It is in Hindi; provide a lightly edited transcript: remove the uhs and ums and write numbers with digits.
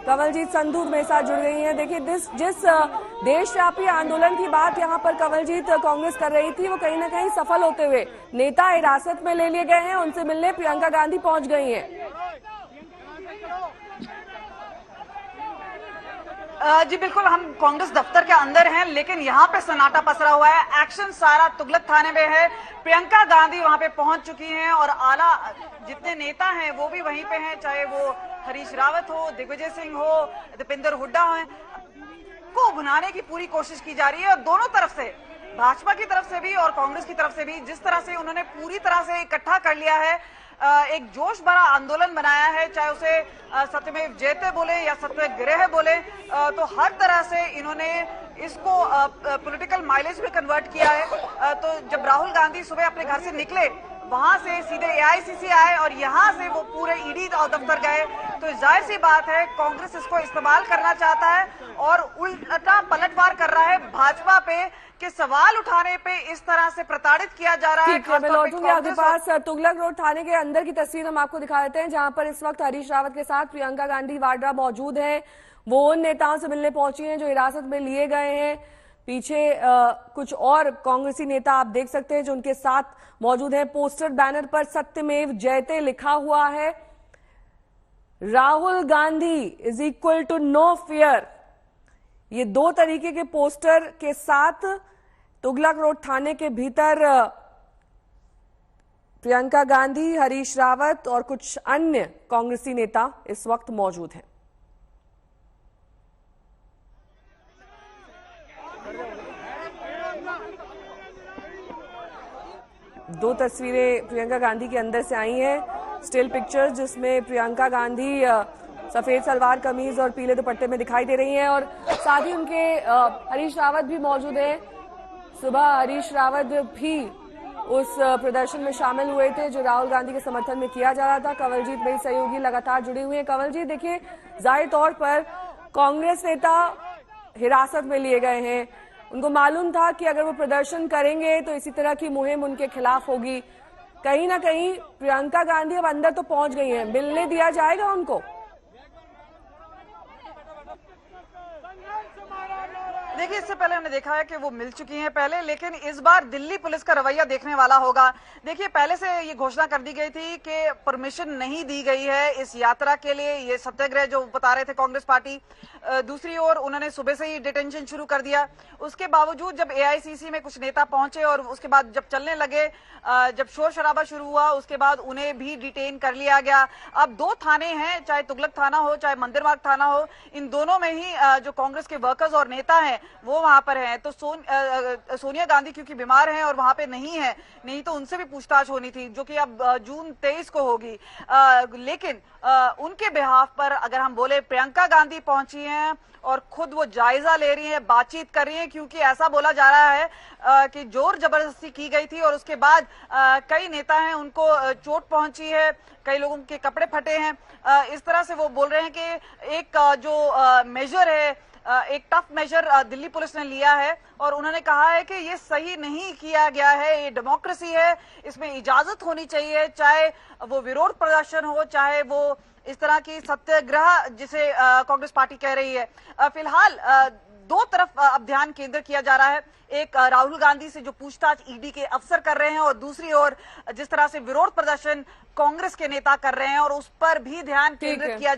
कंवलजीत संधू मेरे साथ जुड़ गई हैं। देखिए, जिस देशव्यापी आंदोलन की बात यहाँ पर कंवलजीत कांग्रेस कर रही थी, वो कहीं ना कहीं सफल होते हुए नेता हिरासत में ले लिए गए हैं। उनसे मिलने प्रियंका गांधी पहुंच गई हैं। जी बिल्कुल, हम कांग्रेस दफ्तर के अंदर हैं, लेकिन यहाँ पे सन्नाटा पसरा हुआ है। एक्शन सारा तुगलक थाने में है। प्रियंका गांधी वहां पे पहुंच चुकी हैं और आला जितने नेता हैं वो भी वहीं पे हैं, चाहे वो हरीश रावत हो, दिग्विजय सिंह हो, दीपेंद्र हुड्डा हो, को भुनाने की पूरी कोशिश की जा रही है। और दोनों तरफ से, भाजपा की तरफ से भी और कांग्रेस की तरफ से भी, जिस तरह से उन्होंने पूरी तरह से इकट्ठा कर लिया है, एक जोश भरा आंदोलन बनाया है, चाहे उसे सत्यमेव जयते बोले या सत्याग्रह बोले, तो हर तरह से इन्होंने इसको पॉलिटिकल माइलेज में कन्वर्ट किया है। तो जब राहुल गांधी सुबह अपने घर से निकले, वहां से सीधे एआईसीसी आए और यहां से वो पूरे ईडी दफ्तर गए, तो जाहिर सी बात है कांग्रेस इसको इस्तेमाल करना चाहता है और उल्टा पलटवार कर रहा है भाजपा पे कि सवाल उठाने पे इस तरह से प्रताड़ित किया जा रहा है। मैं लौटूंगी आपके पास। तुगलक रोड थाने के अंदर की तस्वीर हम आपको दिखा देते हैं, जहां पर इस वक्त हरीश रावत के साथ प्रियंका गांधी वाड्रा मौजूद है। वो उन नेताओं से मिलने पहुंची हैं जो हिरासत में लिए गए हैं। पीछे कुछ और कांग्रेसी नेता आप देख सकते हैं जो उनके साथ मौजूद हैं। पोस्टर बैनर पर सत्यमेव जयते लिखा हुआ है। Rahul Gandhi is equal to no fear, ये दो तरीके के पोस्टर के साथ तुगलक रोड थाने के भीतर प्रियंका गांधी, हरीश रावत और कुछ अन्य कांग्रेसी नेता इस वक्त मौजूद हैं। दो तस्वीरें प्रियंका गांधी के अंदर से आई हैं, स्टिल पिक्चर्स, जिसमें प्रियंका गांधी सफेद सलवार कमीज और पीले दुपट्टे में दिखाई दे रही हैं और साथ ही उनके हरीश रावत भी मौजूद हैं। सुबह हरीश रावत भी उस प्रदर्शन में शामिल हुए थे जो राहुल गांधी के समर्थन में किया जा रहा था। कंवलजीत मेरी सहयोगी लगातार जुड़ी हुई है। कंवलजीत, देखिए, जाहिर तौर पर कांग्रेस नेता हिरासत में लिए गए हैं। उनको मालूम था कि अगर वो प्रदर्शन करेंगे तो इसी तरह की मुहिम उनके खिलाफ होगी। कहीं ना कहीं प्रियंका गांधी अब अंदर तो पहुंच गई हैं, मिलने दिया जाएगा उनको? देखिए, इससे पहले हमने देखा है कि वो मिल चुकी हैं पहले, लेकिन इस बार दिल्ली पुलिस का रवैया देखने वाला होगा। देखिए, पहले से ये घोषणा कर दी गई थी कि परमिशन नहीं दी गई है इस यात्रा के लिए, ये सत्याग्रह जो बता रहे थे कांग्रेस पार्टी। दूसरी ओर उन्होंने सुबह से ही डिटेंशन शुरू कर दिया। उसके बावजूद जब एआईसीसी में कुछ नेता पहुंचे और उसके बाद जब चलने लगे, जब शोर शराबा शुरू हुआ, उसके बाद उन्हें भी डिटेन कर लिया गया। अब दो थाने हैं, चाहे तुगलक थाना हो चाहे मंदिर मार्ग थाना हो, इन दोनों में ही जो कांग्रेस के वर्कर्स और नेता हैं वो वहां पर हैं। तो सोनिया गांधी क्योंकि बीमार हैं और वहां पे नहीं है, नहीं तो उनसे भी पूछताछ होनी थी, जो कि अब जून 23 को होगी। लेकिन उनके बिहाफ पर अगर हम बोले, प्रियंका गांधी पहुंची हैं और खुद वो जायजा ले रही हैं, बातचीत कर रही हैं, क्योंकि ऐसा बोला जा रहा है कि जोर जबरदस्ती की गई थी और उसके बाद कई नेता हैं उनको चोट पहुंची है, कई लोगों के कपड़े फटे हैं। इस तरह से वो बोल रहे हैं कि एक जो मेजर है, एक टफ मेजर दिल्ली पुलिस ने लिया है और उन्होंने कहा है कि ये सही नहीं किया गया है, ये डेमोक्रेसी है, इसमें इजाजत होनी चाहिए, चाहे वो विरोध प्रदर्शन हो, चाहे वो इस तरह की सत्याग्रह जिसे कांग्रेस पार्टी कह रही है। फिलहाल दो तरफ अब ध्यान केंद्र किया जा रहा है। एक राहुल गांधी से जो पूछताछ ईडी के अफसर कर रहे हैं और दूसरी ओर जिस तरह से विरोध प्रदर्शन कांग्रेस के नेता कर रहे हैं और उस पर भी ध्यान केंद्रित किया